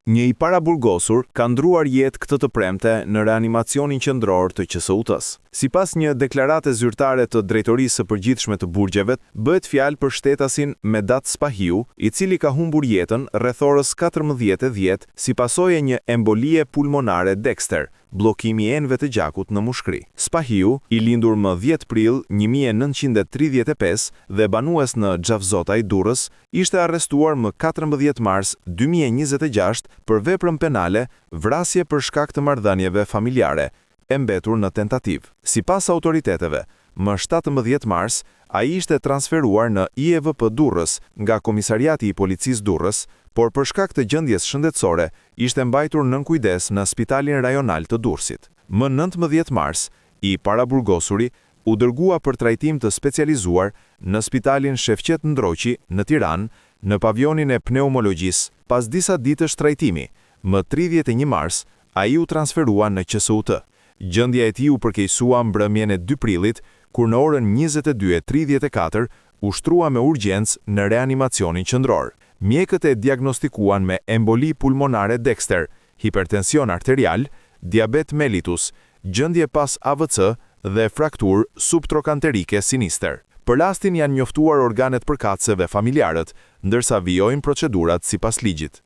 Një i paraburgosur ka ndruar jetë këtë të premte në reanimacionin qendror të QSU-s. Sipas një deklarate zyrtare të Drejtorisë së Përgjithshme të Burgjeve, bëhet fjalë për shtetasin Medat Spahiu, i cili ka humbur jetën rreth orës 14:10 si pasojë e një embolie pulmonare Dexter, bllokimi i enëve të gjakut në mushkëri. Spahiu, i lindur më 10 prill 1935 dhe banues në Xhavzotaj Durrës, ishte arrestuar më 14 mars 2026 për veprën penale vrasje për shkak të marrëdhënieve familjare, e mbetur në tentativë. Sipas autoriteteve, më 17 mars, ai ishte transferuar në IEVP Durrës nga Komisariati i Policisë Durrës, por për shkak të gjendjes shëndetësore, ishte mbajtur nën kujdes në Spitalin Rajonal të Durrësit. Më 19 mars, i paraburgosuri u dërgua për trajtim të specializuar në Spitalin Shefqet Ndroqi në Tiranë, në pavionin e pneumologjisë. Pas disa ditësh trajtimi, më 31 mars, ai u transferua në QSU-t. Gjendja e tij u përkeqësua mbrëmjen e 2 prillit, kur në orën 22:34 u shtrua me urgjencë në reanimacionin qendror. Mjekët e diagnostikuan me emboli pulmonare Dexter, hipertension arterial, diabet mellitus, gjendje pas AVC dhe frakturë subtrokanterike sinister. Për rastin janë njoftuar organet përkatëse dhe familjarët, ndërsa vijojnë procedurat sipas ligjit.